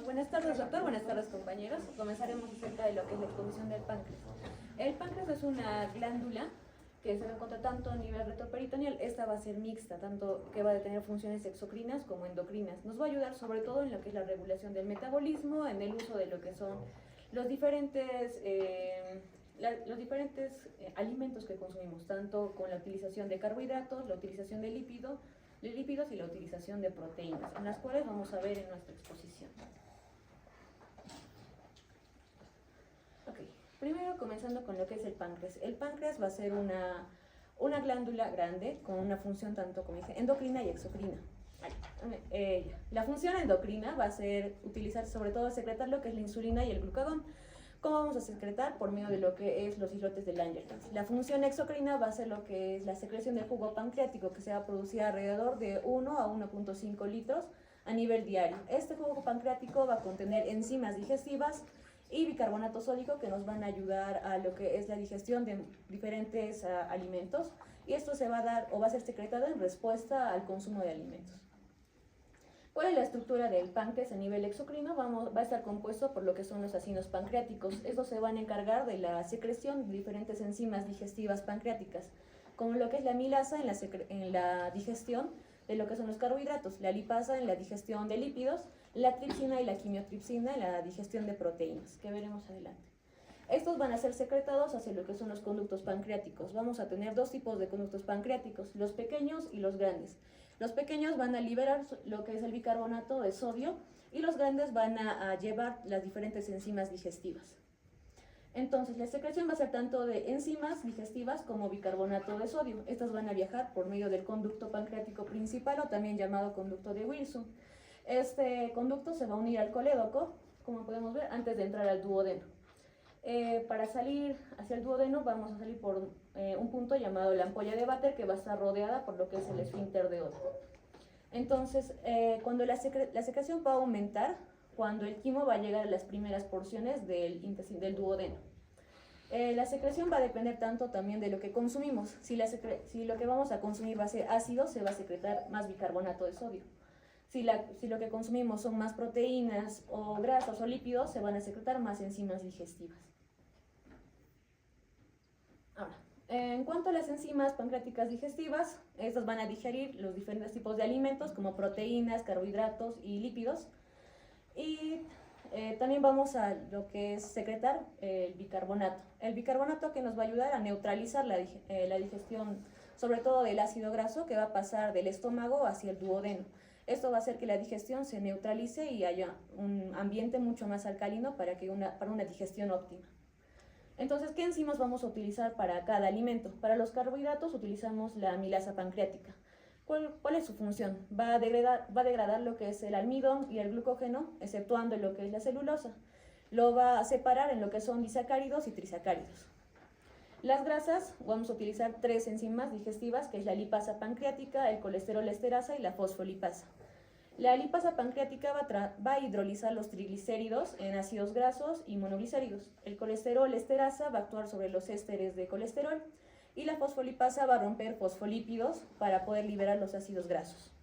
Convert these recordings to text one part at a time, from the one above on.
Buenas tardes, doctor. Buenas tardes, compañeros. Comenzaremos acerca de lo que es la exposición del páncreas. El páncreas es una glándula que se va a encontrar tanto a nivel retroperitoneal. Esta va a ser mixta, tanto que va a tener funciones exocrinas como endocrinas. Nos va a ayudar sobre todo en lo que es la regulación del metabolismo, en el uso de lo que son los diferentes alimentos que consumimos, tanto con la utilización de carbohidratos, la utilización de lípidos y la utilización de proteínas, en las cuales vamos a ver en nuestra exposición. Primero, comenzando con lo que es el páncreas. El páncreas va a ser una glándula grande con una función tanto, como dice, endocrina y exocrina. La función endocrina va a ser utilizar, sobre todo, secretar lo que es la insulina y el glucagón. ¿Cómo vamos a secretar? Por medio de lo que es los islotes de Langerhans. La función exocrina va a ser lo que es la secreción del jugo pancreático, que se va a producir alrededor de 1 a 1.5 litros a nivel diario. Este jugo pancreático va a contener enzimas digestivas y bicarbonato sódico que nos van a ayudar a lo que es la digestión de diferentes alimentos, y esto se va a dar o va a ser secretado en respuesta al consumo de alimentos. ¿Cuál es la estructura del páncreas a nivel exocrino? Va a estar compuesto por lo que son los acinos pancreáticos. Estos se van a encargar de la secreción de diferentes enzimas digestivas pancreáticas, como lo que es la amilasa en la digestión de lo que son los carbohidratos, la lipasa en la digestión de lípidos, la tripsina y la quimiotripsina en la digestión de proteínas, que veremos adelante. Estos van a ser secretados hacia lo que son los conductos pancreáticos. Vamos a tener dos tipos de conductos pancreáticos, los pequeños y los grandes. Los pequeños van a liberar lo que es el bicarbonato de sodio y los grandes van a llevar las diferentes enzimas digestivas. Entonces, la secreción va a ser tanto de enzimas digestivas como bicarbonato de sodio. Estas van a viajar por medio del conducto pancreático principal, o también llamado conducto de Wilson. Este conducto se va a unir al colédoco, como podemos ver, antes de entrar al duodeno. Para salir hacia el duodeno vamos a salir por un punto llamado la ampolla de Vater, que va a estar rodeada por lo que es el esfínter de Otto. Entonces, cuando la secreción va a aumentar, cuando el quimo va a llegar a las primeras porciones del duodeno. La secreción va a depender tanto también de lo que consumimos. Si lo que vamos a consumir va a ser ácido, se va a secretar más bicarbonato de sodio. Si lo que consumimos son más proteínas o grasas o lípidos, se van a secretar más enzimas digestivas. Ahora, en cuanto a las enzimas pancreáticas digestivas, estas van a digerir los diferentes tipos de alimentos como proteínas, carbohidratos y lípidos. Y también vamos a lo que es secretar el bicarbonato. El bicarbonato que nos va a ayudar a neutralizar la digestión, sobre todo del ácido graso, que va a pasar del estómago hacia el duodeno. Esto va a hacer que la digestión se neutralice y haya un ambiente mucho más alcalino para una digestión óptima. Entonces, ¿qué enzimas vamos a utilizar para cada alimento? Para los carbohidratos utilizamos la amilasa pancreática. ¿Cuál es su función? Va a degradar lo que es el almidón y el glucógeno, exceptuando lo que es la celulosa. Lo va a separar en lo que son disacáridos y trisacáridos. Las grasas, vamos a utilizar 3 enzimas digestivas, que es la lipasa pancreática, el colesterol esterasa y la fosfolipasa. La lipasa pancreática va a hidrolizar los triglicéridos en ácidos grasos y monoglicéridos. El colesterol esterasa va a actuar sobre los ésteres de colesterol y la fosfolipasa va a romper fosfolípidos para poder liberar los ácidos grasos.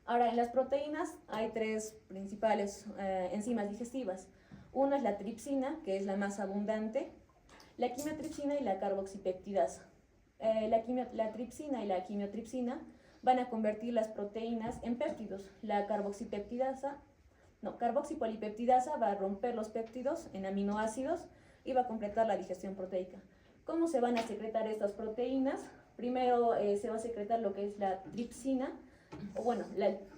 Ahora, en las proteínas hay 3 principales enzimas digestivas. Una es la tripsina, que es la más abundante, la quimiotripsina y la carboxipeptidasa. La tripsina y la quimiotripsina van a convertir las proteínas en péptidos. La carboxipolipeptidasa va a romper los péptidos en aminoácidos y va a completar la digestión proteica. ¿Cómo se van a secretar estas proteínas? Primero se va a secretar lo que es la tripsina,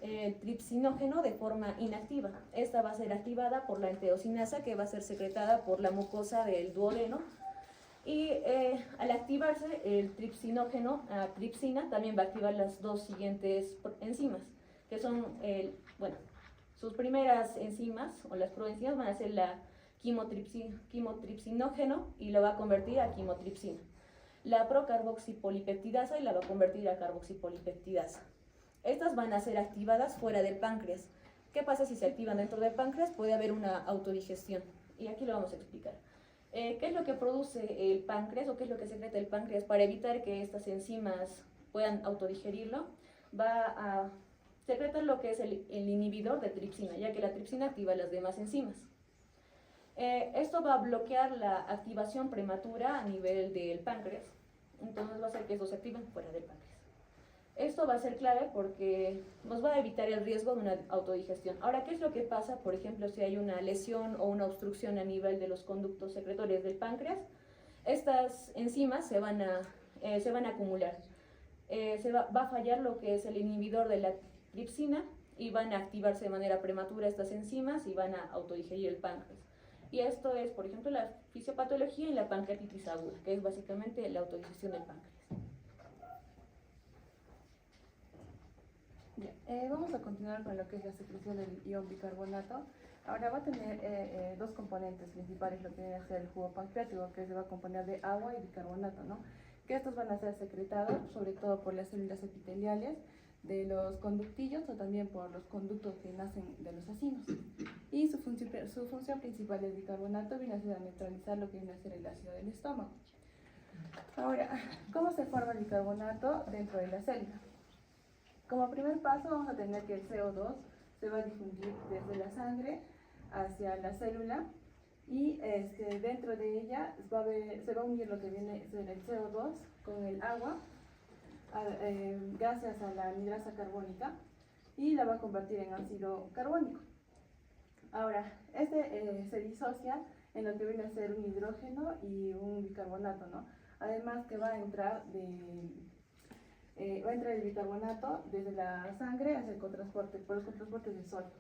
el tripsinógeno de forma inactiva. Esta va a ser activada por la enterocinasa, que va a ser secretada por la mucosa del duodeno. Y al activarse el tripsinógeno, tripsina, también va a activar las 2 siguientes enzimas, que son, sus primeras enzimas, o las proenzimas, van a ser la quimotripsinógeno, y lo va a convertir a quimotripsina. La procarboxipolipeptidasa, y la va a convertir a carboxipolipeptidasa. Estas van a ser activadas fuera del páncreas. ¿Qué pasa si se activan dentro del páncreas? Puede haber una autodigestión, y aquí lo vamos a explicar. ¿Qué es lo que produce el páncreas, o qué es lo que secreta el páncreas para evitar que estas enzimas puedan autodigerirlo? Va a secreta lo que es el inhibidor de tripsina, ya que la tripsina activa las demás enzimas. Esto va a bloquear la activación prematura a nivel del páncreas, entonces va a hacer que estos se activen fuera del páncreas. Esto va a ser clave porque nos va a evitar el riesgo de una autodigestión. Ahora, ¿qué es lo que pasa, por ejemplo, si hay una lesión o una obstrucción a nivel de los conductos secretorios del páncreas? Estas enzimas se van a acumular. Va a fallar lo que es el inhibidor de la tripsina y van a activarse de manera prematura estas enzimas y van a autodigerir el páncreas. Y esto es, por ejemplo, la fisiopatología y la pancreatitis aguda, que es básicamente la autodigestión del páncreas. Vamos a continuar con lo que es la secreción del ion bicarbonato. Ahora va a tener dos componentes principales, lo que viene a ser el jugo pancreático, que se va a componer de agua y bicarbonato, ¿no? Que estos van a ser secretados sobre todo por las células epiteliales de los conductillos o también por los conductos que nacen de los acinos. Y su función principal del bicarbonato viene a ser a neutralizar lo que viene a ser el ácido del estómago. Ahora, ¿cómo se forma el bicarbonato dentro de la célula? Como primer paso vamos a tener que el CO2 se va a difundir desde la sangre hacia la célula y dentro de ella se va a unir lo que viene a ser el CO2 con el agua gracias a la anhidrasa carbónica y la va a convertir en ácido carbónico. Ahora, se disocia en lo que viene a ser un hidrógeno y un bicarbonato, ¿no? Además que va a entrar el bicarbonato desde la sangre hacia el cotransporte, por los cotransportes de sodio.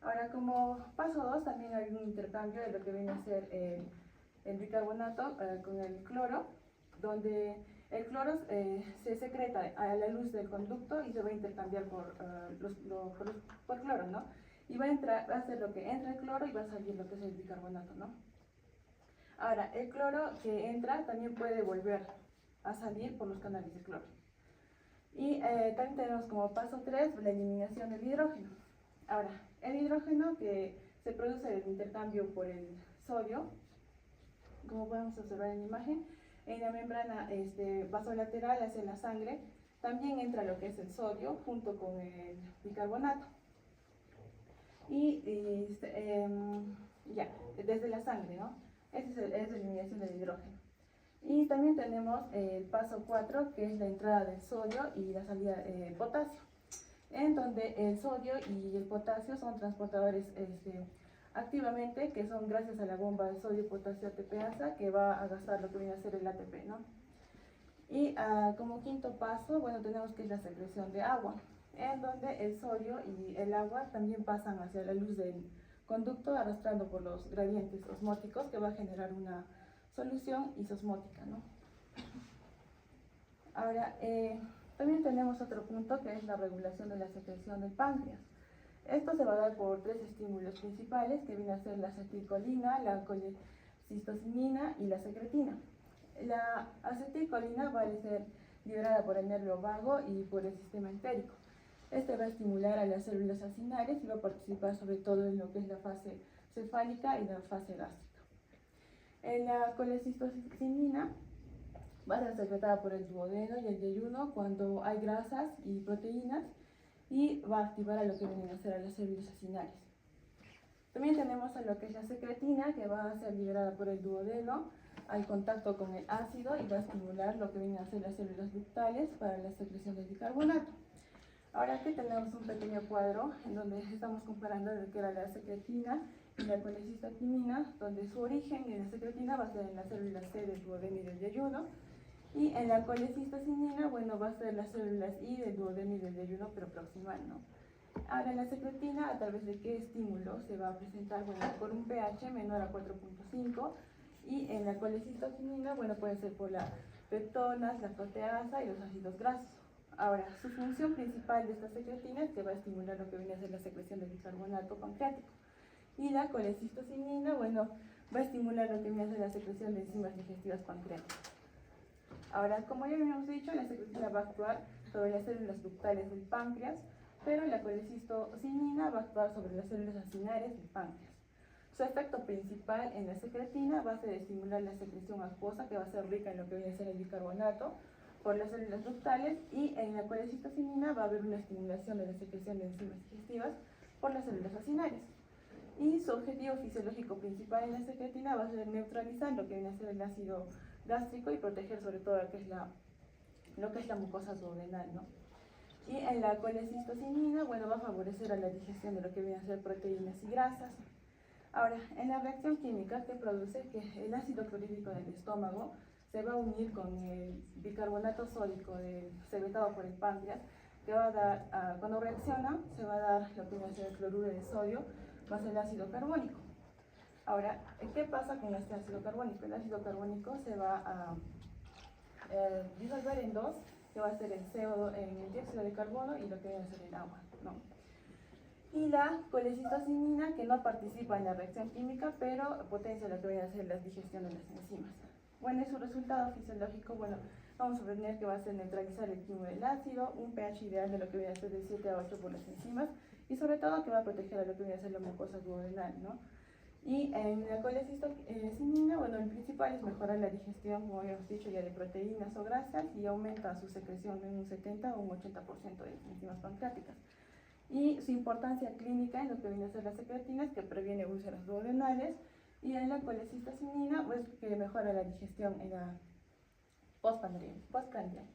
Ahora, como paso 2, también hay un intercambio de lo que viene a ser el bicarbonato con el cloro, donde el cloro se secreta a la luz del conducto y se va a intercambiar por cloro, ¿no? Y va a hacer lo que entra el cloro y va a salir lo que es el bicarbonato, ¿no? Ahora, el cloro que entra también puede volver a salir por los canales de cloro. Y también tenemos como paso 3 la eliminación del hidrógeno. Ahora, el hidrógeno que se produce del intercambio por el sodio, como podemos observar en la imagen, en la membrana vasolateral hacia la sangre, también entra lo que es el sodio junto con el bicarbonato. Desde la sangre, ¿no? Esa es la eliminación del hidrógeno. Y también tenemos el paso 4, que es la entrada del sodio y la salida del potasio, en donde el sodio y el potasio son transportadores activamente, que son gracias a la bomba de sodio-potasio ATPasa, que va a gastar lo que viene a ser el ATP, ¿no? Y como quinto paso, bueno, tenemos que es la secreción de agua, en donde el sodio y el agua también pasan hacia la luz del conducto, arrastrando por los gradientes osmóticos, que va a generar una solución isosmótica, ¿no? Ahora, también tenemos otro punto que es la regulación de la secreción del páncreas. Esto se va a dar por 3 estímulos principales, que vienen a ser la acetilcolina, la colecistocinina y la secretina. La acetilcolina va a ser liberada por el nervio vago y por el sistema entérico. Este va a estimular a las células acinares y va a participar sobre todo en lo que es la fase cefálica y la fase gástrica. La colecistocinina va a ser secretada por el duodeno y el yeyuno cuando hay grasas y proteínas y va a activar a lo que vienen a ser a las células acinares. También tenemos a lo que es la secretina, que va a ser liberada por el duodeno al contacto con el ácido y va a estimular lo que vienen a ser las células ductales para la secreción del bicarbonato. Ahora aquí tenemos un pequeño cuadro en donde estamos comparando lo que era la secretina y la colecistocinina, donde su origen en la secretina va a ser en las células C del duodeno y del yeyuno, y en la colecistocinina, bueno, va a ser las células I del duodeno y del yeyuno, pero proximal, ¿no? Ahora, en la secretina, ¿a través de qué estímulo se va a presentar? Bueno, por un pH menor a 4.5, y en la colecistocinina, bueno, puede ser por las peptonas, la proteasa y los ácidos grasos. Ahora, su función principal de esta secretina es que va a estimular lo que viene a ser la secreción del bicarbonato pancreático. Y la colecistocinina, bueno, va a estimular lo que viene a ser la secreción de enzimas digestivas pancreáticas. Ahora, como ya habíamos dicho, la secretina va a actuar sobre las células ductales del páncreas, pero la colecistocinina va a actuar sobre las células acinares del páncreas. Su efecto principal en la secretina va a ser estimular la secreción acuosa, que va a ser rica en lo que viene a ser el bicarbonato, por las células ductales, y en la colecistocinina va a haber una estimulación de la secreción de enzimas digestivas por las células acinarias. Y su objetivo fisiológico principal en la secretina va a ser neutralizar lo que viene a ser el ácido gástrico y proteger sobre todo lo que es la mucosa duodenal, ¿no? Y en la colecistocinina, bueno, va a favorecer a la digestión de lo que viene a ser proteínas y grasas. Ahora, en la reacción química, ¿qué produce? Que el ácido clorhídrico del estómago se va a unir con el bicarbonato sódico secretado por el páncreas, que va a dar, cuando reacciona, se va a dar lo que viene a ser el cloruro de sodio más el ácido carbónico. Ahora, ¿qué pasa con este ácido carbónico? El ácido carbónico se va a disolver en dos, que va a ser el CO2, el dióxido de carbono y lo que viene a ser el agua, ¿no? Y la colecistocinina, que no participa en la reacción química, pero potencia lo que viene a ser la digestión de las enzimas. Bueno, y su resultado fisiológico, bueno, vamos a tener que va a ser neutralizar el quimo del ácido, un pH ideal de lo que viene a ser de 7 a 8 por las enzimas, y sobre todo que va a proteger a lo que viene a ser la mucosa duodenal, ¿no? Y en la colecistocinina, bueno, el principal es mejorar la digestión, como habíamos dicho ya, de proteínas o grasas, y aumenta su secreción en un 70 o un 80% de las enzimas pancreáticas. Y su importancia clínica en lo que viene a ser la secretina es que previene úlceras duodenales, y en la colecistocinina, pues que mejora la digestión en la postprandial.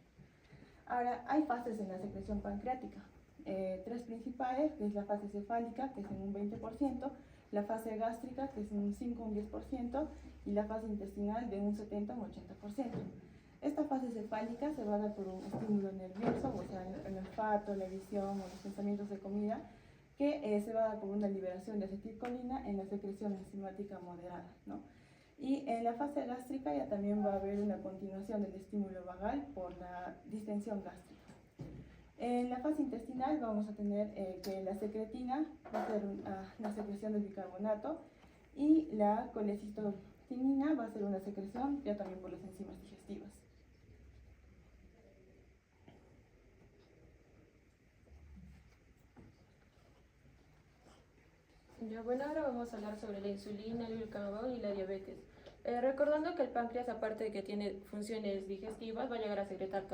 Ahora, hay fases en la secreción pancreática, tres principales, que es la fase cefálica, que es en un 20%, la fase gástrica, que es en un 5 o un 10%, y la fase intestinal de un 70 o un 80%. Esta fase cefálica se va a dar por un estímulo nervioso, o sea, el olfato, la visión o los pensamientos de comida, que se va a dar por una liberación de acetilcolina en la secreción enzimática moderada, ¿no? Y en la fase gástrica ya también va a haber una continuación del estímulo vagal por la distensión gástrica. En la fase intestinal vamos a tener que la secretina va a ser una secreción de bicarbonato, y la colecistocinina va a ser una secreción ya también por las enzimas digestivas. Ya, bueno, ahora vamos a hablar sobre la insulina, el glucagón y la diabetes. Recordando que el páncreas, aparte de que tiene funciones digestivas, va a llegar a secretar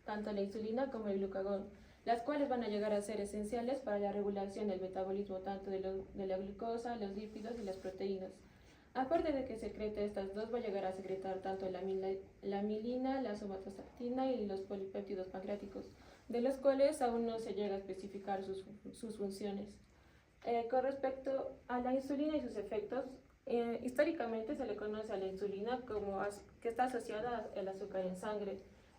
tanto la insulina como el glucagón, las cuales van a llegar a ser esenciales para la regulación del metabolismo tanto de la glucosa, los lípidos y las proteínas. Aparte de que secrete estas dos, va a llegar a secretar tanto la amilina, la somatostatina y los polipéptidos pancreáticos, de los cuales aún no se llega a especificar sus funciones. Con respecto a la insulina y sus efectos, históricamente se le conoce a la insulina como que está asociada al azúcar en sangre,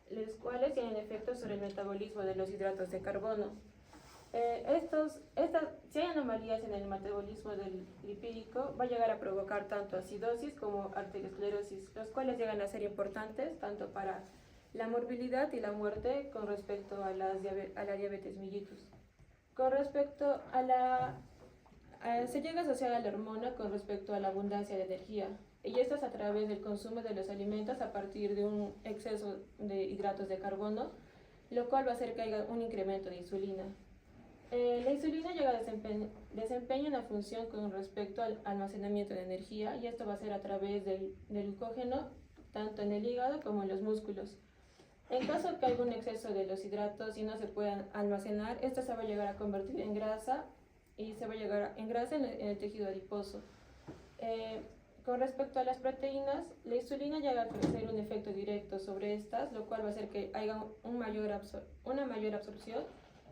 los cuales tienen efectos sobre el metabolismo de los hidratos de carbono. Si hay anomalías en el metabolismo del lipídico, va a llegar a provocar tanto acidosis como arteriosclerosis, los cuales llegan a ser importantes tanto para la morbilidad y la muerte con respecto a la diabetes mellitus. Con respecto se llega a asociar a la hormona con respecto a la abundancia de energía, y esto es a través del consumo de los alimentos a partir de un exceso de hidratos de carbono, lo cual va a hacer que haya un incremento de insulina. La insulina llega a desempeña una función con respecto al almacenamiento de energía, y esto va a ser a través del glucógeno, tanto en el hígado como en los músculos. En caso de que haya un exceso de los hidratos y no se puedan almacenar, esto se va a llegar a convertir en grasa, y se va a llegar en grasa en el tejido adiposo. Con respecto a las proteínas, la insulina llega a ejercer un efecto directo sobre estas, lo cual va a hacer que haya una mayor absorción,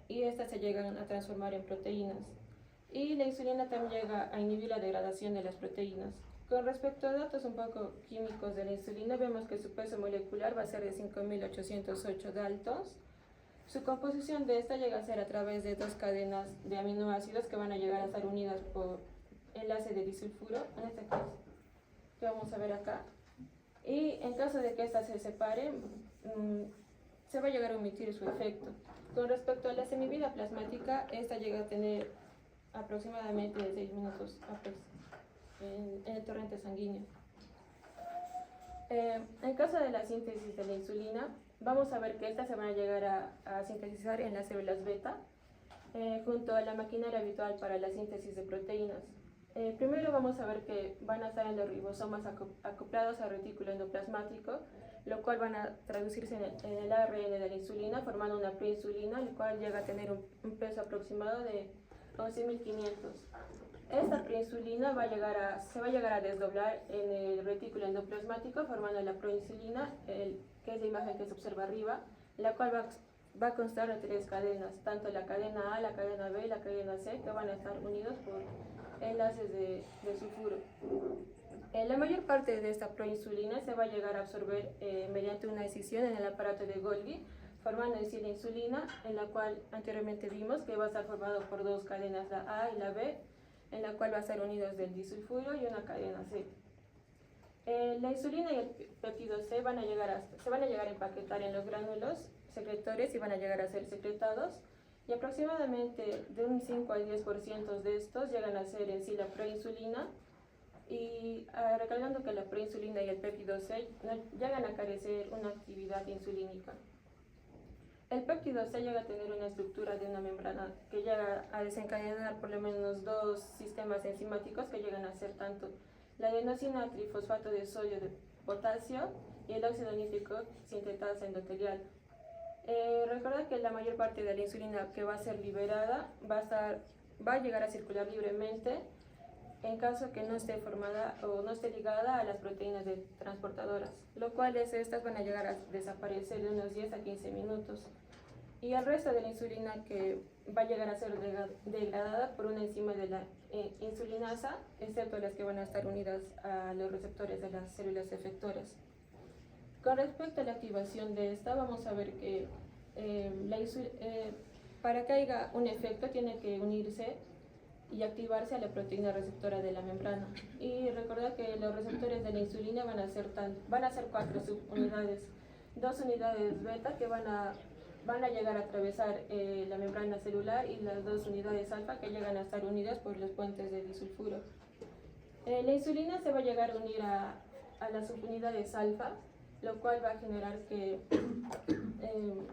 y estas se llegan a transformar en proteínas. Y la insulina también llega a inhibir la degradación de las proteínas. Con respecto a datos un poco químicos de la insulina, vemos que su peso molecular va a ser de 5.808 daltons. Su composición de esta llega a ser a través de dos cadenas de aminoácidos que van a llegar a estar unidas por enlace de disulfuro, en este caso, que vamos a ver acá. Y en caso de que estas se separen, se va a llegar a omitir su efecto. Con respecto a la semivida plasmática, esta llega a tener aproximadamente 6 minutos en el torrente sanguíneo. En caso de la síntesis de la insulina, vamos a ver que estas se van a llegar a sintetizar en las células beta, junto a la maquinaria habitual para la síntesis de proteínas. Primero vamos a ver que van a estar en los ribosomas acoplados al retículo endoplasmático, lo cual van a traducirse en el ARN de la insulina, formando una preinsulina, el cual llega a tener un peso aproximado de 11.500. Esta preinsulina se va a llegar a desdoblar en el retículo endoplasmático, formando la proinsulina, que es la imagen que se observa arriba, la cual va a constar de 3 cadenas, tanto la cadena A, la cadena B y la cadena C, que van a estar unidos por enlaces de sulfuro. La mayor parte de esta proinsulina se va a llegar a absorber mediante una escisión en el aparato de Golgi, formando en sí la insulina, en la cual anteriormente vimos que va a estar formado por 2 cadenas, la A y la B, en la cual va a estar unidos del disulfuro y una cadena C. La insulina y el péptido C se van a llegar a empaquetar en los gránulos secretores y van a llegar a ser secretados, y aproximadamente de un 5 al 10% de estos llegan a ser en sí la preinsulina, y recalcando que la preinsulina y el péptido C llegan a carecer una actividad insulínica. El péptido C llega a tener una estructura de una membrana que llega a desencadenar por lo menos 2 sistemas enzimáticos que llegan a ser tanto la adenosina trifosfato de sodio de potasio y el óxido nítrico sintetasa endotelial. Recuerda que la mayor parte de la insulina que va a ser liberada va a llegar a circular libremente en caso que no esté formada o no esté ligada a las proteínas transportadoras, lo cual estas van a llegar a desaparecer de unos 10 a 15 minutos. Y el resto de la insulina que va a llegar a ser degradada por una enzima de la insulinasa, excepto las que van a estar unidas a los receptores de las células efectoras. Con respecto a la activación de esta, vamos a ver que para que haya un efecto tiene que unirse y activarse a la proteína receptora de la membrana. Y recordad que los receptores de la insulina van a ser 4 subunidades, 2 unidades beta que van a llegar a atravesar la membrana celular, y las 2 unidades alfa que llegan a estar unidas por los puentes de disulfuro. La insulina se va a llegar a unir a las subunidades alfa, lo cual va a generar que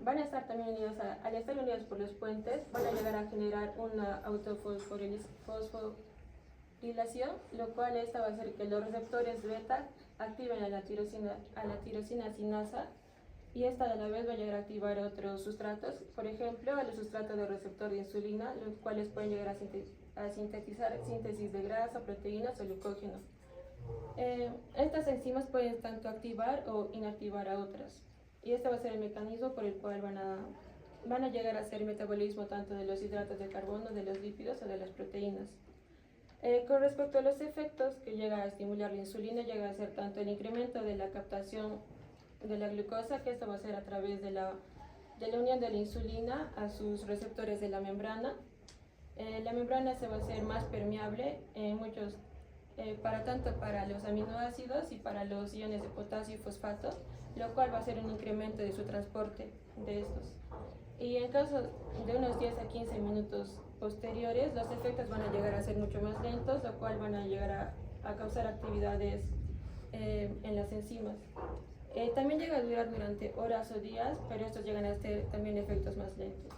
van a estar también unidas, al estar unidas por los puentes, van a llegar a generar una autofosforilación, lo cual esta va a hacer que los receptores beta activen a la tirosina sinasa, y esta a la vez va a llegar a activar otros sustratos, por ejemplo, a los sustratos de receptor de insulina, los cuales pueden llegar a sintetizar síntesis de grasa, proteínas o glucógeno. Estas enzimas pueden tanto activar o inactivar a otras, y este va a ser el mecanismo por el cual van a llegar a hacer el metabolismo tanto de los hidratos de carbono, de los lípidos o de las proteínas. Con respecto a los efectos que llega a estimular la insulina, llega a ser tanto el incremento de la captación de la glucosa, que esto va a ser a través de la unión de la insulina a sus receptores de la membrana. La membrana se va a hacer más permeable tanto para los aminoácidos y para los iones de potasio y fosfato, lo cual va a ser un incremento de su transporte de estos. Y en caso de unos 10 a 15 minutos posteriores, los efectos van a llegar a ser mucho más lentos, lo cual van a llegar a causar actividades en las enzimas. También llega a durar durante horas o días, pero estos llegan a tener también efectos más lentos.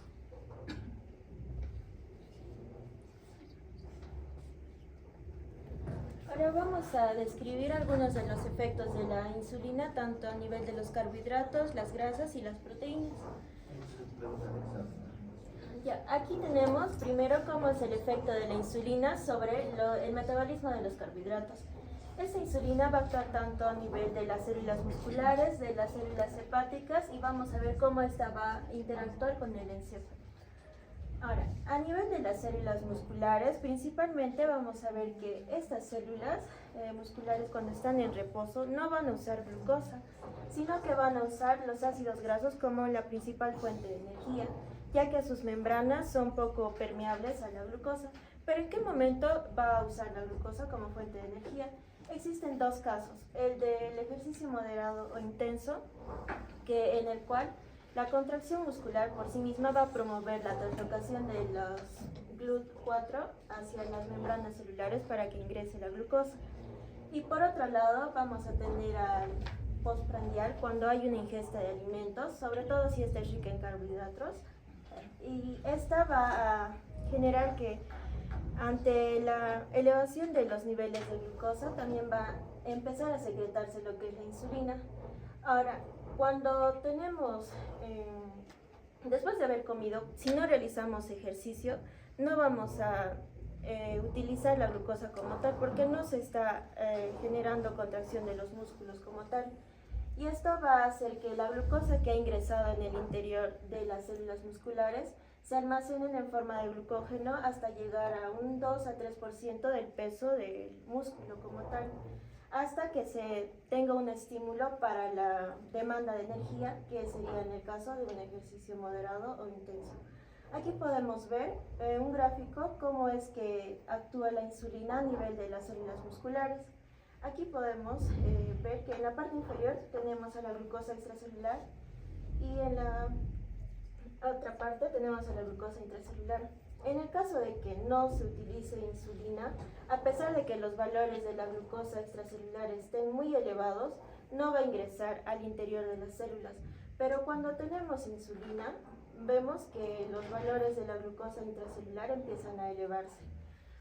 Ahora vamos a describir algunos de los efectos de la insulina, tanto a nivel de los carbohidratos, las grasas y las proteínas. Ya, aquí tenemos primero cómo es el efecto de la insulina sobre el metabolismo de los carbohidratos. Esta insulina va a actuar tanto a nivel de las células musculares, de las células hepáticas, y vamos a ver cómo esta va a interactuar con el encéfalo. Ahora, a nivel de las células musculares, principalmente vamos a ver que estas células musculares, cuando están en reposo, no van a usar glucosa, sino que van a usar los ácidos grasos como la principal fuente de energía, ya que sus membranas son poco permeables a la glucosa. Pero ¿en qué momento va a usar la glucosa como fuente de energía? Existen 2 casos: el del ejercicio moderado o intenso, en el cual la contracción muscular por sí misma va a promover la translocación de los GLUT4 hacia las membranas celulares para que ingrese la glucosa. Y por otro lado, vamos a tener al postprandial, cuando hay una ingesta de alimentos, sobre todo si esta es rica en carbohidratos, y esta va a generar que ante la elevación de los niveles de glucosa también va a empezar a secretarse lo que es la insulina. Ahora, cuando tenemos, después de haber comido, si no realizamos ejercicio, no vamos a utilizar la glucosa como tal porque no se está generando contracción de los músculos como tal. Y esto va a hacer que la glucosa que ha ingresado en el interior de las células musculares se almacenen en forma de glucógeno hasta llegar a un 2 a 3% del peso del músculo como tal, hasta que se tenga un estímulo para la demanda de energía, que sería en el caso de un ejercicio moderado o intenso. Aquí podemos ver un gráfico cómo es que actúa la insulina a nivel de las células musculares. Aquí podemos ver que en la parte inferior tenemos a la glucosa extracelular y en la otra parte tenemos a la glucosa intracelular. En el caso de que no se utilice insulina, a pesar de que los valores de la glucosa extracelular estén muy elevados, no va a ingresar al interior de las células. Pero cuando tenemos insulina, vemos que los valores de la glucosa intracelular empiezan a elevarse.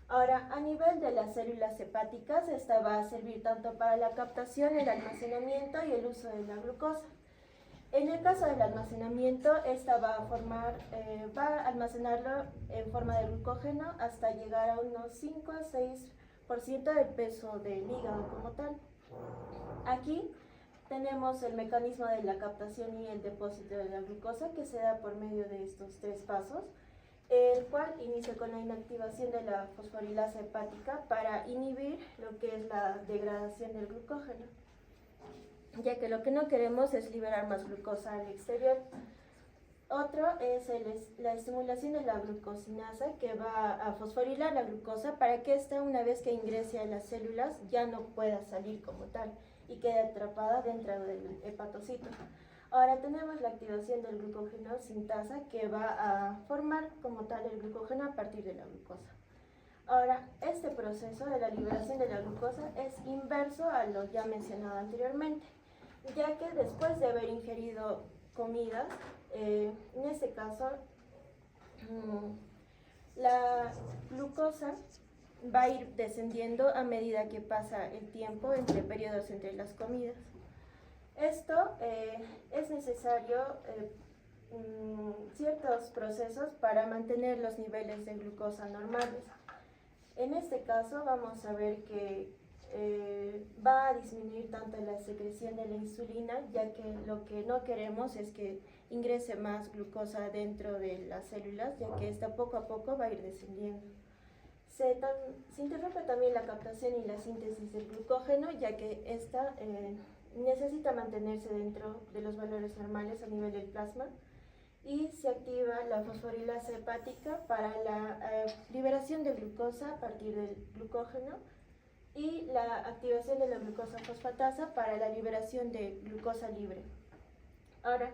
Ahora, a nivel de las células hepáticas, esta va a servir tanto para la captación, el almacenamiento y el uso de la glucosa. En el caso del almacenamiento, esta va a almacenarlo en forma de glucógeno hasta llegar a unos 5 a 6% del peso del hígado como tal. Aquí tenemos el mecanismo de la captación y el depósito de la glucosa que se da por medio de estos tres pasos, el cual inicia con la inactivación de la fosforilasa hepática para inhibir lo que es la degradación del glucógeno, ya que lo que no queremos es liberar más glucosa al exterior. Otro es la estimulación de la glucosinasa, que va a fosforilar la glucosa para que ésta, una vez que ingrese a las células, ya no pueda salir como tal y quede atrapada dentro del hepatocito. Ahora tenemos la activación del glucógeno sintasa, que va a formar como tal el glucógeno a partir de la glucosa. Ahora, este proceso de la liberación de la glucosa es inverso a lo ya mencionado anteriormente, ya que después de haber ingerido comida, en este caso, la glucosa va a ir descendiendo a medida que pasa el tiempo entre periodos entre las comidas. Esto es necesario ciertos procesos para mantener los niveles de glucosa normales. En este caso vamos a ver que va a disminuir tanto la secreción de la insulina, ya que lo que no queremos es que ingrese más glucosa dentro de las células, ya que esta poco a poco va a ir descendiendo. Se interrumpe también la captación y la síntesis del glucógeno, ya que esta necesita mantenerse dentro de los valores normales a nivel del plasma, y se activa la fosforilasa hepática para la liberación de glucosa a partir del glucógeno y la activación de la glucosa fosfatasa para la liberación de glucosa libre. Ahora,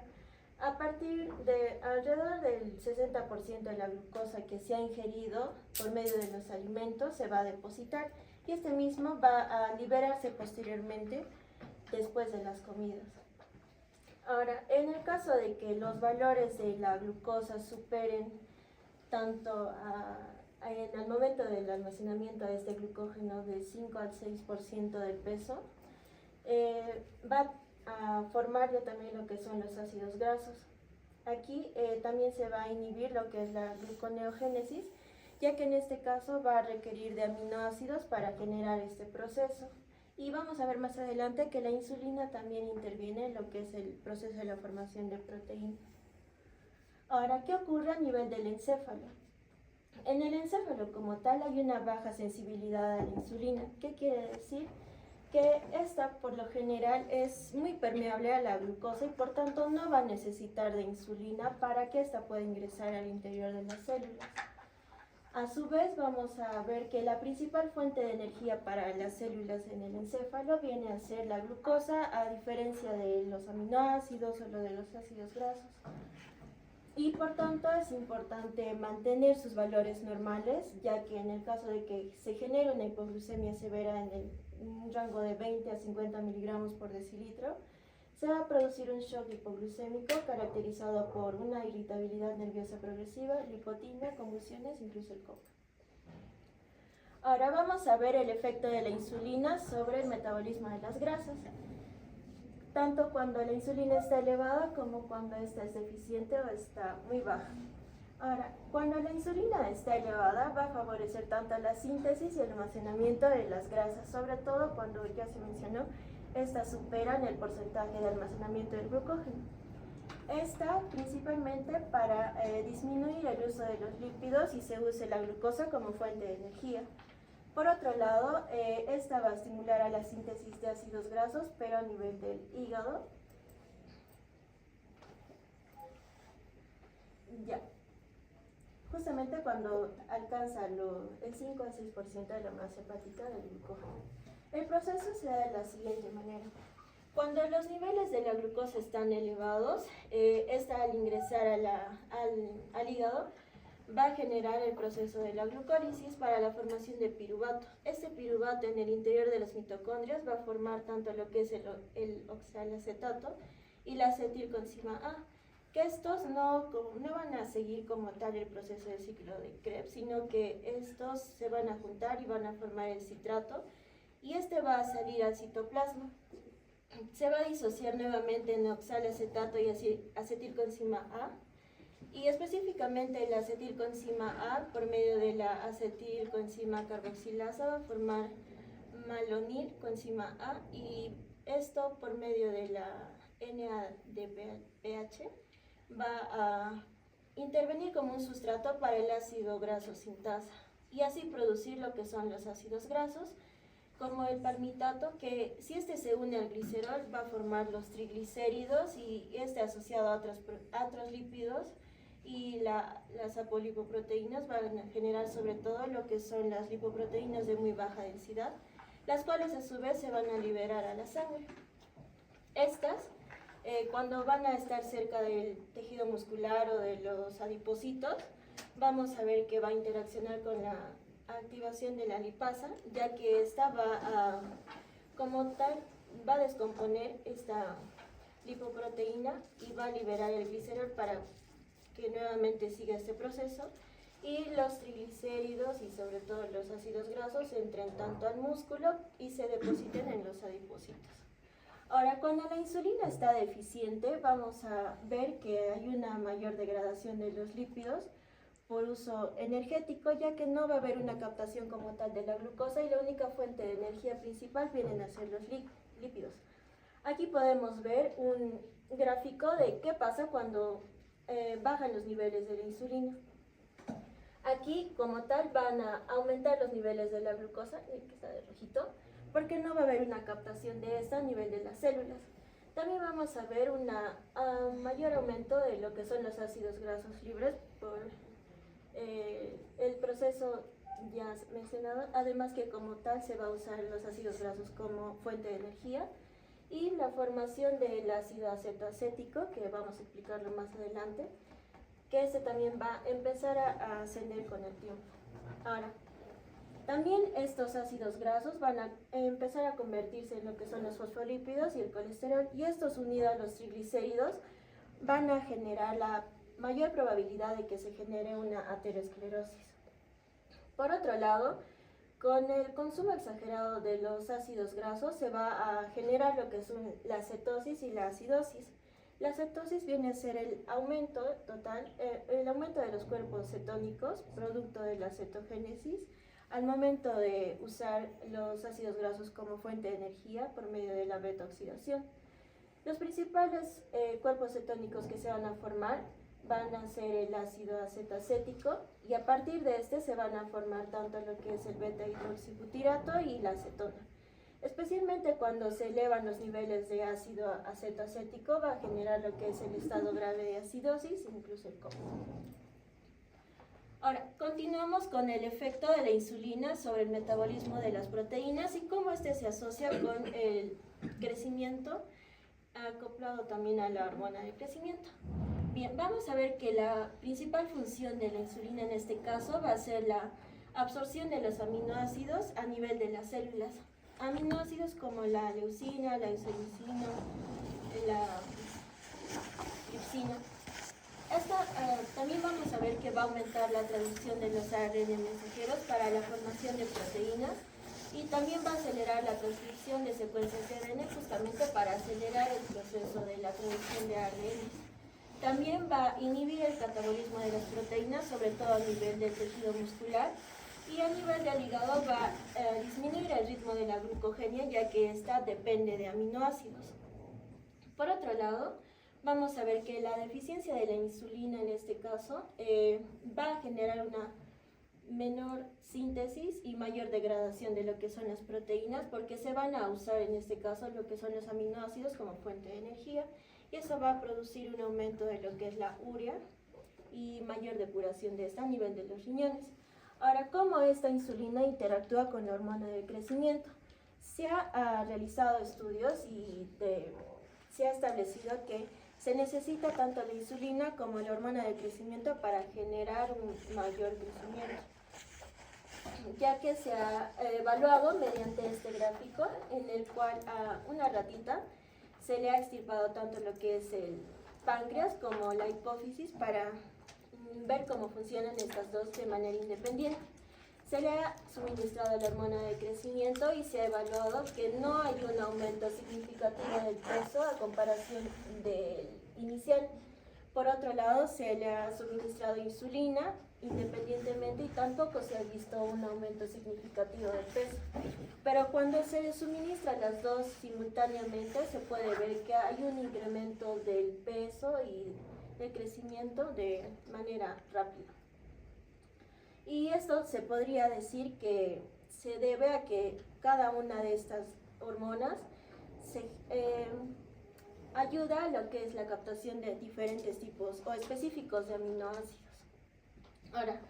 a partir de alrededor del 60% de la glucosa que se ha ingerido por medio de los alimentos se va a depositar, y este mismo va a liberarse posteriormente después de las comidas. Ahora, en el caso de que los valores de la glucosa superen tanto al momento del almacenamiento de este glucógeno de 5 al 6% del peso, va a formar ya también lo que son los ácidos grasos. Aquí también se va a inhibir lo que es la gluconeogénesis, ya que en este caso va a requerir de aminoácidos para generar este proceso. Y vamos a ver más adelante que la insulina también interviene en lo que es el proceso de la formación de proteínas. Ahora, ¿qué ocurre a nivel del encéfalo? En el encéfalo como tal hay una baja sensibilidad a la insulina. ¿Qué quiere decir? Que esta por lo general es muy permeable a la glucosa y por tanto no va a necesitar de insulina para que ésta pueda ingresar al interior de las células. A su vez vamos a ver que la principal fuente de energía para las células en el encéfalo viene a ser la glucosa, a diferencia de los aminoácidos o lo de los ácidos grasos. Y por tanto es importante mantener sus valores normales, ya que en el caso de que se genere una hipoglucemia severa en un rango de 20 a 50 miligramos por decilitro, se va a producir un shock hipoglucémico caracterizado por una irritabilidad nerviosa progresiva, lipotimia, convulsiones, incluso el coma. Ahora vamos a ver el efecto de la insulina sobre el metabolismo de las grasas, tanto cuando la insulina está elevada como cuando esta es deficiente o está muy baja. Ahora, cuando la insulina está elevada va a favorecer tanto la síntesis y el almacenamiento de las grasas, sobre todo cuando ya se mencionó, estas superan el porcentaje de almacenamiento del glucógeno. Esta principalmente para disminuir el uso de los lípidos y se use la glucosa como fuente de energía. Por otro lado, esta va a estimular a la síntesis de ácidos grasos, pero a nivel del hígado. Ya. Justamente cuando alcanza el 5 a 6% de la masa hepática del glucógeno. El proceso se da de la siguiente manera. Cuando los niveles de la glucosa están elevados, esta al ingresar al hígado va a generar el proceso de la glucólisis para la formación de piruvato. Este piruvato en el interior de las mitocondrias va a formar tanto lo que es el oxalacetato y la acetilcoenzima A, que estos no van a seguir como tal el proceso del ciclo de Krebs, sino que estos se van a juntar y van a formar el citrato y este va a salir al citoplasma. Se va a disociar nuevamente en oxalacetato y acetilcoenzima A, y específicamente la acetilcoenzima A por medio de la acetilcoenzima carboxilasa va a formar malonilcoenzima A, y esto por medio de la NADPH va a intervenir como un sustrato para el ácido graso sintasa y así producir lo que son los ácidos grasos, como el palmitato, que si este se une al glicerol va a formar los triglicéridos y este asociado a otros lípidos, y las apolipoproteínas van a generar sobre todo lo que son las lipoproteínas de muy baja densidad, las cuales a su vez se van a liberar a la sangre. Estas, cuando van a estar cerca del tejido muscular o de los adipocitos, vamos a ver que va a interaccionar con la activación de la lipasa, ya que esta como tal, va a descomponer esta lipoproteína y va a liberar el glicerol para que nuevamente siga este proceso y los triglicéridos y sobre todo los ácidos grasos entren tanto al músculo y se depositen en los adipocitos. Ahora, cuando la insulina está deficiente, vamos a ver que hay una mayor degradación de los lípidos por uso energético, ya que no va a haber una captación como tal de la glucosa y la única fuente de energía principal vienen a ser los lípidos. Aquí podemos ver un gráfico de qué pasa cuando bajan los niveles de la insulina. Aquí, como tal, van a aumentar los niveles de la glucosa, que está de rojito, porque no va a haber una captación de esta a nivel de las células. También vamos a ver un mayor aumento de lo que son los ácidos grasos libres por el proceso ya mencionado, además que como tal se va a usar los ácidos grasos como fuente de energía, y la formación del ácido acetoacético, que vamos a explicarlo más adelante, que este también va a empezar a ascender con el tiempo. Ahora, también estos ácidos grasos van a empezar a convertirse en lo que son los fosfolípidos y el colesterol, y estos unidos a los triglicéridos van a generar la mayor probabilidad de que se genere una aterosclerosis. Por otro lado, con el consumo exagerado de los ácidos grasos se va a generar lo que son la cetosis y la acidosis. La cetosis viene a ser el aumento total, el aumento de los cuerpos cetónicos, producto de la cetogénesis, al momento de usar los ácidos grasos como fuente de energía por medio de la beta-oxidación. Los principales cuerpos cetónicos que se van a formar van a ser el ácido acetoacético, y a partir de este se van a formar tanto lo que es el beta-hidroxibutirato y la acetona. Especialmente cuando se elevan los niveles de ácido acetoacético va a generar lo que es el estado grave de acidosis, incluso el coma. Ahora, continuamos con el efecto de la insulina sobre el metabolismo de las proteínas y cómo este se asocia con el crecimiento, acoplado también a la hormona de crecimiento. Bien, vamos a ver que la principal función de la insulina en este caso va a ser la absorción de los aminoácidos a nivel de las células. Aminoácidos como la leucina, la isoleucina, la tripsina. También vamos a ver que va a aumentar la traducción de los ARN mensajeros para la formación de proteínas y también va a acelerar la transcripción de secuencias de ARN justamente para acelerar el proceso de la traducción de ARN. También va a inhibir el catabolismo de las proteínas, sobre todo a nivel del tejido muscular, y a nivel del hígado va a disminuir el ritmo de la glucogenia, ya que esta depende de aminoácidos. Por otro lado, vamos a ver que la deficiencia de la insulina en este caso va a generar una menor síntesis y mayor degradación de lo que son las proteínas, porque se van a usar en este caso lo que son los aminoácidos como fuente de energía, y eso va a producir un aumento de lo que es la urea y mayor depuración de esta a nivel de los riñones. Ahora, ¿cómo esta insulina interactúa con la hormona del crecimiento? Se ha realizado estudios y se ha establecido que se necesita tanto la insulina como la hormona del crecimiento para generar un mayor crecimiento, ya que se ha evaluado mediante este gráfico en el cual a una ratita se le ha extirpado tanto lo que es el páncreas como la hipófisis para ver cómo funcionan estas dos de manera independiente. Se le ha suministrado la hormona de crecimiento y se ha evaluado que no hay un aumento significativo del peso a comparación del inicial. Por otro lado, se le ha suministrado insulina independientemente y tampoco se ha visto un aumento significativo del peso. Pero cuando se suministran las dos simultáneamente, se puede ver que hay un incremento del peso y del crecimiento de manera rápida. Y esto se podría decir que se debe a que cada una de estas hormonas ayuda a lo que es la captación de diferentes tipos o específicos de aminoácidos. Ahora,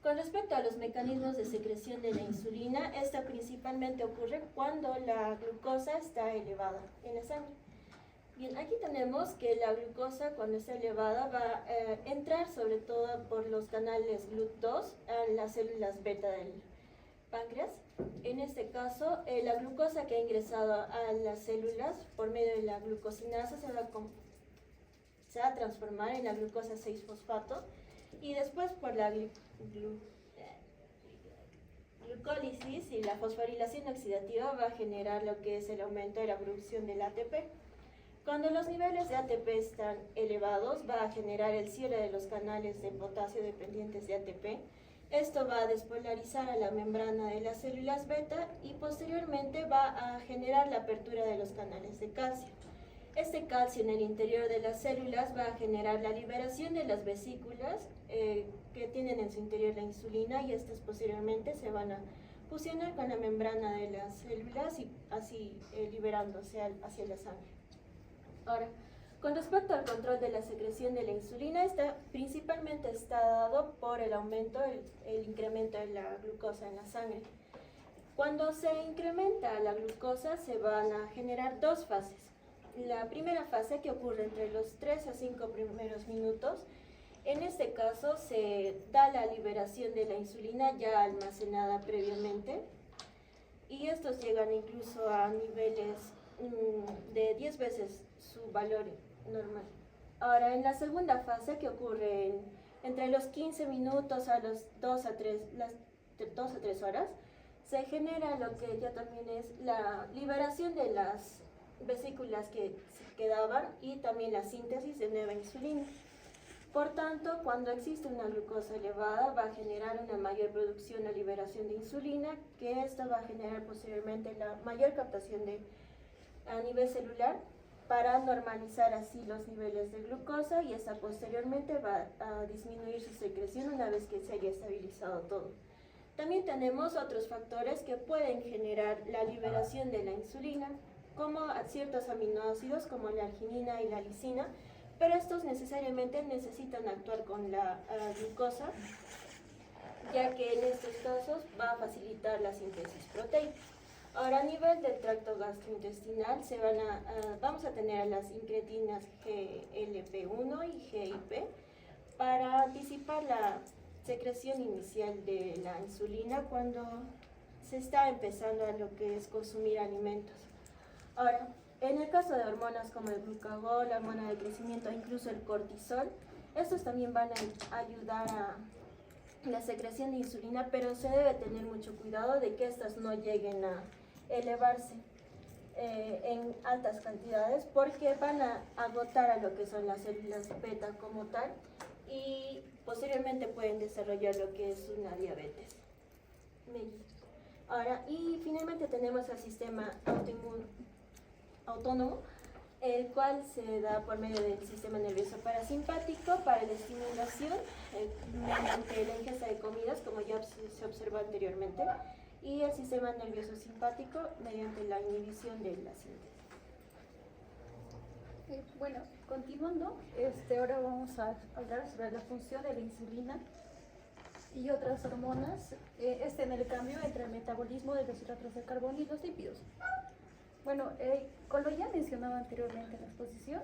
con respecto a los mecanismos de secreción de la insulina, esta principalmente ocurre cuando la glucosa está elevada en la sangre. Bien, aquí tenemos que la glucosa cuando está elevada va a entrar sobre todo por los canales GLUT2 a las células beta del páncreas. En este caso, la glucosa que ha ingresado a las células por medio de la glucosinasa se va a transformar en la glucosa 6-fosfato y después por la glucólisis y la fosforilación oxidativa va a generar lo que es el aumento de la producción del ATP. Cuando los niveles de ATP están elevados, va a generar el cierre de los canales de potasio dependientes de ATP. Esto va a despolarizar a la membrana de las células beta y posteriormente va a generar la apertura de los canales de calcio. Este calcio en el interior de las células va a generar la liberación de las vesículas que tienen en su interior la insulina y estas posteriormente se van a fusionar con la membrana de las células y así liberándose hacia la sangre. Ahora, con respecto al control de la secreción de la insulina, esta principalmente está dado por el aumento, el incremento de la glucosa en la sangre. Cuando se incrementa la glucosa se van a generar dos fases. La primera fase que ocurre entre los 3 a 5 primeros minutos, en este caso se da la liberación de la insulina ya almacenada previamente y estos llegan incluso a niveles de 10 veces su valor normal. Ahora, en la segunda fase que ocurre entre los 15 minutos a los 2 a 3 horas, se genera lo que ya también es la liberación de las vesículas que quedaban y también la síntesis de nueva insulina. Por tanto, cuando existe una glucosa elevada va a generar una mayor producción o liberación de insulina, que esto va a generar posteriormente la mayor captación a nivel celular para normalizar así los niveles de glucosa y esta posteriormente va a disminuir su secreción una vez que se haya estabilizado todo. También tenemos otros factores que pueden generar la liberación de la insulina, como ciertos aminoácidos como la arginina y la lisina, pero estos necesariamente necesitan actuar con la glucosa, ya que en estos casos va a facilitar la síntesis proteica. Ahora, a nivel del tracto gastrointestinal vamos a tener las incretinas GLP-1 y GIP para anticipar la secreción inicial de la insulina cuando se está empezando a lo que es consumir alimentos. Ahora, en el caso de hormonas como el glucagón, la hormona de crecimiento e incluso el cortisol, Estos también van a ayudar a la secreción de insulina, pero se debe tener mucho cuidado de que estas no lleguen a elevarse en altas cantidades, porque van a agotar a lo que son las células beta como tal y posteriormente pueden desarrollar lo que es una diabetes mellitus. Ahora, y finalmente tenemos el sistema autónomo, el cual se da por medio del sistema nervioso parasimpático para la estimulación mediante la ingesta de comidas, como ya se observó anteriormente, y el sistema nervioso simpático mediante la inhibición de la síntesis. Bueno, continuando, ahora vamos a hablar sobre la función de la insulina y otras hormonas en el cambio entre el metabolismo de los hidratos de carbono y los lípidos. Bueno, con lo ya mencionado anteriormente en la exposición,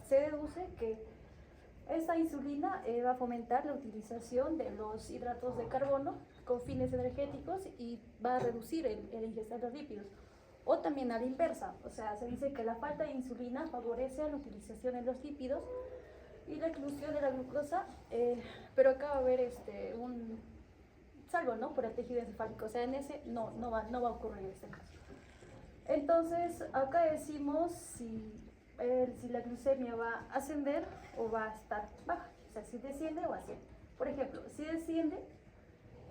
se deduce que esta insulina va a fomentar la utilización de los hidratos de carbono con fines energéticos y va a reducir el ingesta de los lípidos. O también a la inversa, o sea, se dice que la falta de insulina favorece a la utilización de los lípidos y la exclusión de la glucosa, pero acá va a haber un salvo, ¿no?, por el tejido encefálico, o sea, en ese no va a ocurrir en este caso. Entonces, acá decimos si la glucemia va a ascender o va a estar baja, o sea, si desciende o asciende. Por ejemplo, si desciende,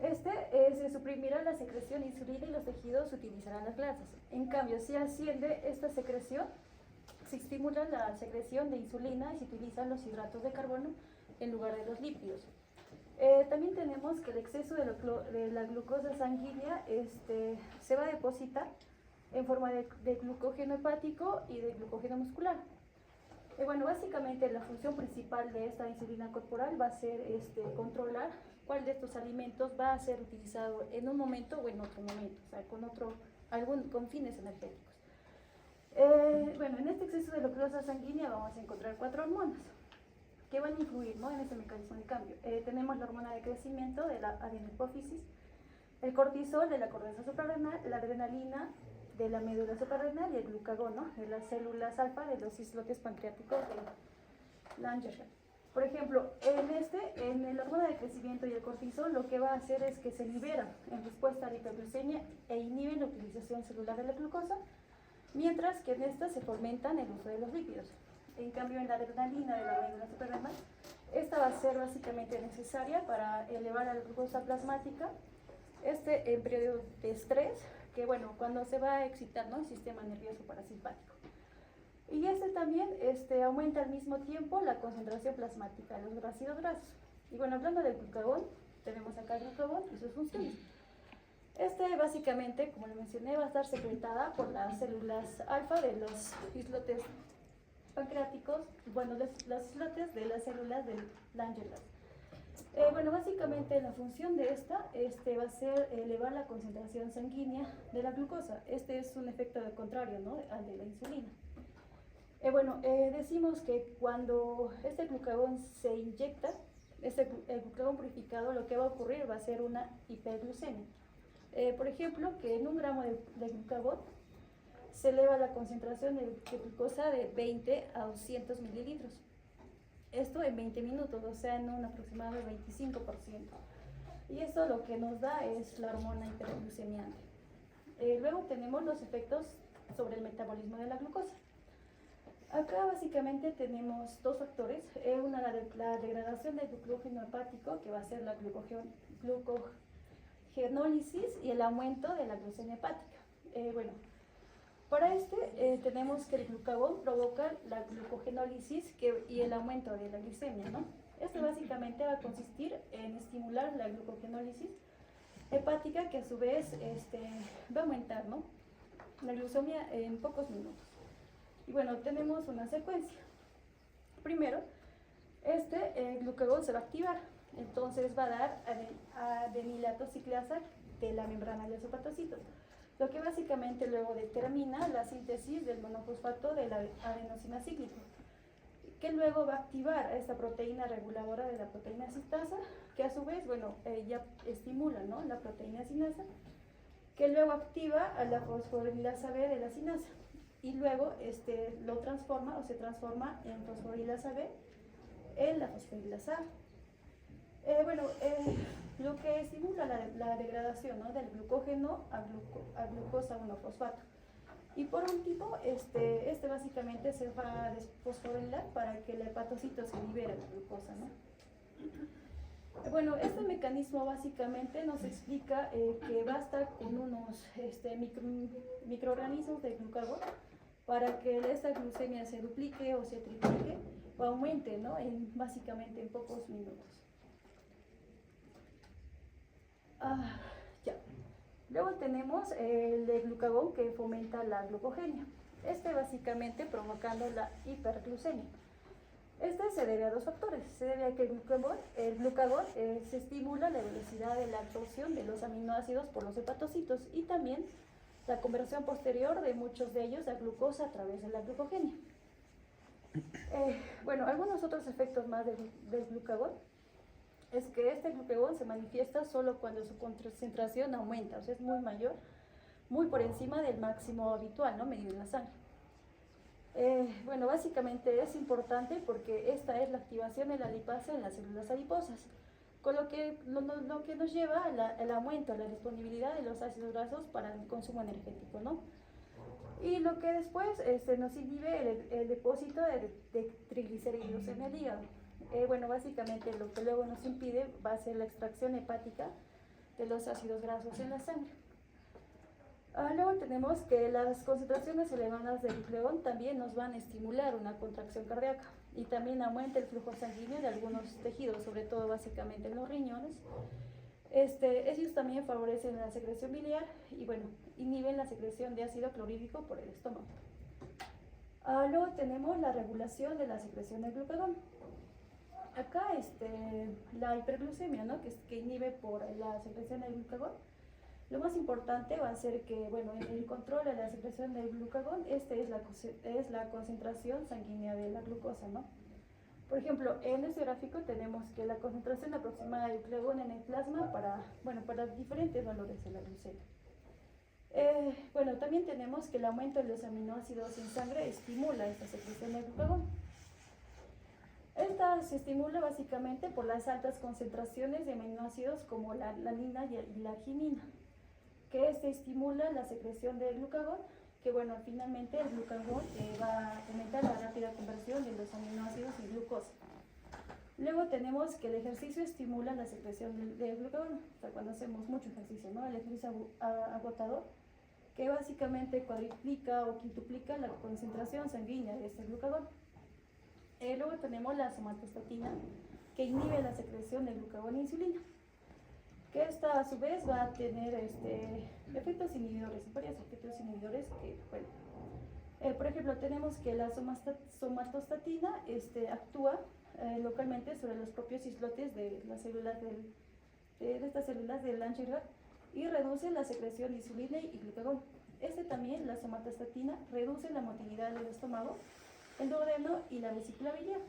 se suprimirá la secreción de insulina y los tejidos utilizarán las grasas. En cambio, si asciende esta secreción, se estimula la secreción de insulina y se utilizan los hidratos de carbono en lugar de los lípidos. También tenemos que el exceso de la glucosa sanguínea se va a depositar en forma de glucógeno hepático y de glucógeno muscular. Bueno, básicamente la función principal de esta insulina corporal va a ser controlar cuál de estos alimentos va a ser utilizado en un momento o en otro momento, o sea, con fines energéticos. Bueno, en este exceso de glucosa sanguínea vamos a encontrar 4 hormonas que van a influir, ¿no?, en este mecanismo de cambio. Tenemos la hormona de crecimiento de la adenohipófisis, el cortisol de la corteza suprarrenal, la adrenalina de la médula suprarrenal y el glucagón, ¿no?, de las células alfa de los islotes pancreáticos de Langerhans. Por ejemplo, en la hormona de crecimiento y el cortisol, lo que va a hacer es que se libera en respuesta a la hiperglucemia e inhibe la utilización celular de la glucosa, mientras que en esta se fomentan el uso de los lípidos. En cambio, en la adrenalina de la médula suprarrenal, esta va a ser básicamente necesaria para elevar la glucosa plasmática en periodo de estrés, que bueno, cuando se va a excitar, ¿no?, el sistema nervioso parasimpático. Y también aumenta al mismo tiempo la concentración plasmática de los ácidos grasos. Y bueno, hablando del glucagón, tenemos acá el glucagón y sus funciones. Básicamente, como le mencioné, va a estar secretada por las células alfa de los islotes pancreáticos, bueno, los islotes de las células del Langerhans. Bueno, básicamente la función de va a ser elevar la concentración sanguínea de la glucosa. Es un efecto contrario, ¿no?, al de la insulina. Bueno, decimos que cuando este glucagón se inyecta, el glucagón purificado, lo que va a ocurrir va a ser una hiperglucemia. Por ejemplo, que en 1 gramo de glucagón se eleva la concentración de glucosa de 20 a 200 mililitros. Esto en 20 minutos, o sea, en un aproximado del 25%. Y esto lo que nos da es la hormona hiperglucemiante. Luego tenemos los efectos sobre el metabolismo de la glucosa. Acá básicamente tenemos 2 factores, la degradación del glucógeno hepático, que va a ser la glucogenólisis, y el aumento de la glucemia hepática. Bueno, para tenemos que el glucagón provoca la glucogenólisis y el aumento de la glicemia, ¿no? Básicamente va a consistir en estimular la glucogenólisis hepática, que a su vez va a aumentar, ¿no?, la glucemia en pocos minutos. Y bueno, tenemos una secuencia. Primero, el glucagón se va a activar, entonces va a dar adenilato ciclasa de la membrana de los hepatocitos, lo que básicamente luego determina la síntesis del monofosfato de la adenosina cíclica, que luego va a activar a esta proteína reguladora de la proteína sintasa, que a su vez, bueno, ya estimula, ¿no?, la proteína sinasa, que luego activa a la fosforilasa B de la sinasa, y luego se transforma en fosforilasa B en la fosforilaza. Lo que estimula la degradación, ¿no?, del glucógeno a glucosa 1-fosfato. Y por último, este básicamente se va a desfosforilar para que el hepatocito se libere la glucosa, ¿no? Bueno, este mecanismo básicamente nos explica que basta con unos microorganismos de glucagón para que esta glucemia se duplique o se triplique o aumente, ¿no?, básicamente en pocos minutos. Ya. Luego tenemos el de glucagón, que fomenta la glucogenia. Básicamente provocando la hiperglucemia. Se debe a dos factores. Se debe a que el glucagón se estimula la velocidad de la absorción de los aminoácidos por los hepatocitos y también la conversión posterior de muchos de ellos a glucosa a través de la glucogenia. Algunos otros efectos más del glucagón es que este glucagón se manifiesta solo cuando su concentración aumenta, o sea, es muy mayor, muy por encima del máximo habitual, ¿no?, medido en la sangre. Básicamente es importante porque esta es la activación de la lipasa en las células adiposas, con lo que nos lleva al aumento de la disponibilidad de los ácidos grasos para el consumo energético, ¿no? Y lo que después nos inhibe el depósito de triglicéridos en el hígado. Básicamente lo que luego nos impide va a ser la extracción hepática de los ácidos grasos en la sangre. Luego tenemos que las concentraciones elevadas de glucagón también nos van a estimular una contracción cardíaca y también aumenta el flujo sanguíneo de algunos tejidos, sobre todo básicamente en los riñones. Ellos también favorecen la secreción biliar y inhiben la secreción de ácido clorhídrico por el estómago. Luego tenemos la regulación de la secreción del glucagón. Acá la hiperglucemia, ¿no?, que inhibe por la secreción del glucagón. Lo más importante va a ser que, el control de la secreción del glucagón, es la concentración sanguínea de la glucosa, ¿no? Por ejemplo, en este gráfico tenemos que la concentración aproximada de glucagón en el plasma para diferentes valores de la glucemia. También tenemos que el aumento de los aminoácidos en sangre estimula esta secreción de glucagón. Esta se estimula básicamente por las altas concentraciones de aminoácidos como la alanina y la arginina, que estimula la secreción del glucagón, que finalmente el glucagón va a aumentar la rápida conversión de los aminoácidos en glucosa. Luego tenemos que el ejercicio estimula la secreción del glucagón, o sea, cuando hacemos mucho ejercicio, ¿no?, el ejercicio agotador, que básicamente cuadriplica o quintuplica la concentración sanguínea de este glucagón. Luego tenemos la somatostatina, que inhibe la secreción de glucagón e insulina, que esta a su vez va a tener efectos inhibidores, varios efectos inhibidores que, por ejemplo, tenemos que la somatostatina actúa localmente sobre los propios islotes de las células de estas células del Langerhans y reduce la secreción de insulina y glucagón. También, la somatostatina, reduce la motilidad del estómago, el duodeno y la vesícula biliar.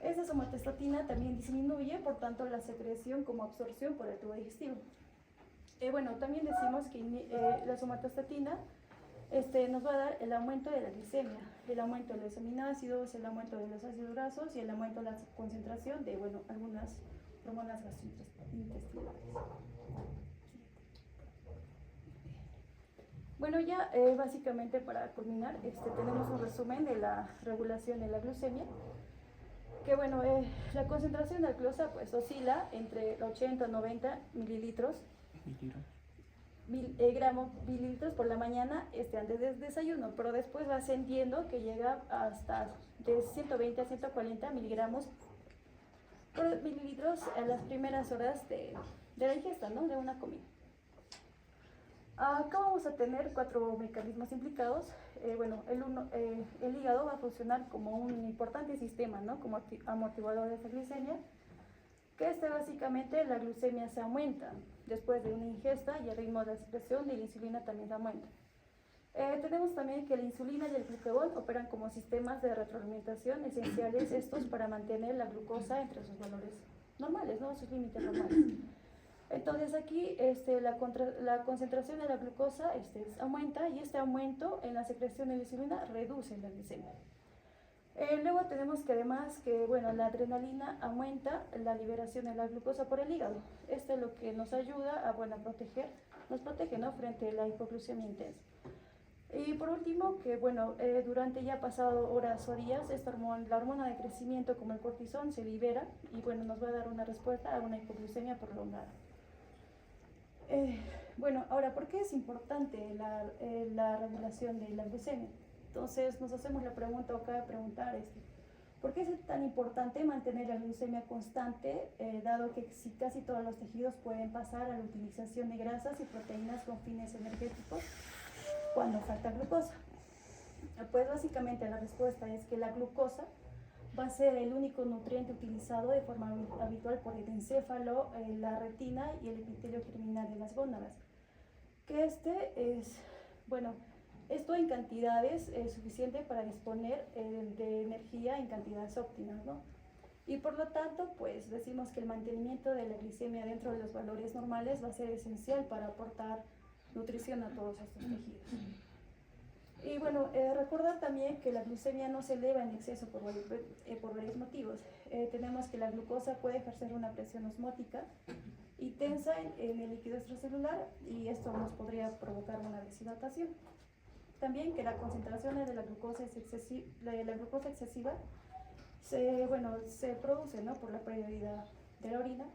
Esta somatostatina también disminuye, por tanto, la secreción como absorción por el tubo digestivo. También decimos que la somatostatina nos va a dar el aumento de la glicemia, el aumento de los aminoácidos, el aumento de los ácidos grasos y el aumento de la concentración de algunas hormonas gastrointestinales. Básicamente para culminar, tenemos un resumen de la regulación de la glucemia, que la concentración de glucosa oscila entre 80 a 90 mililitros mililitros por la mañana antes del desayuno, pero después va ascendiendo, que llega hasta de 120 a 140 miligramos por mililitros en las primeras horas de la ingesta, ¿no?, de una comida. Acá vamos a tener 4 mecanismos implicados. El hígado va a funcionar como un importante sistema, ¿no?, como amortiguador de esa glicemia, que básicamente la glucemia se aumenta después de una ingesta y el ritmo de secreción de la insulina también se aumenta. Tenemos también que la insulina y el glucagón operan como sistemas de retroalimentación esenciales para mantener la glucosa entre sus valores normales, ¿no?, sus límites normales. Entonces aquí la concentración de la glucosa aumenta, y este aumento en la secreción de la insulina reduce la glicemia. Luego tenemos que además que, bueno, la adrenalina aumenta la liberación de la glucosa por el hígado. Esto es lo que nos ayuda a, bueno, nos protege, ¿no?, frente a la hipoglucemia intensa. Y por último, que bueno, durante ya pasado horas o días, la hormona de crecimiento como el cortisol se libera y bueno, nos va a dar una respuesta a una hipoglucemia prolongada. Bueno, ahora, ¿por qué es importante la regulación de la glucemia? Entonces nos hacemos la pregunta, o cabe preguntar, ¿por qué es tan importante mantener la glucemia constante, dado que casi todos los tejidos pueden pasar a la utilización de grasas y proteínas con fines energéticos cuando falta glucosa? Pues básicamente la respuesta es que la glucosa va a ser el único nutriente utilizado de forma habitual por el encéfalo, la retina y el epitelio germinal de las gónadas. Que esto en cantidades es suficiente para disponer de energía en cantidades óptimas, ¿no? Y por lo tanto, pues decimos que el mantenimiento de la glicemia dentro de los valores normales va a ser esencial para aportar nutrición a todos estos tejidos. Y bueno, recordar también que la glucemia no se eleva en exceso por varios motivos. Tenemos que la glucosa puede ejercer una presión osmótica y tensa en el líquido extracelular, y esto nos podría provocar una deshidratación. También que la concentración de la glucosa excesiva se produce, ¿no?, por la pérdida de la orina,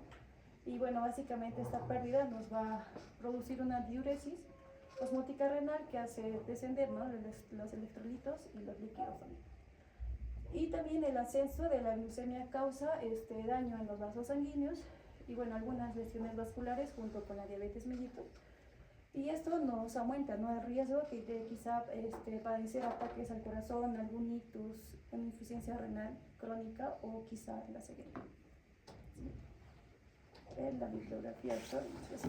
y bueno, básicamente esta pérdida nos va a producir una diuresis osmótica renal que hace descender, ¿no?, los electrolitos y los líquidos también. Y también el ascenso de la glucemia causa daño en los vasos sanguíneos y bueno, algunas lesiones vasculares junto con la diabetes mellitus. Y esto nos aumenta, ¿no?, el riesgo de quizá padecer ataques al corazón, algún ictus, una insuficiencia renal crónica o quizá la ceguera. ¿Sí? La bibliografía actual es esta.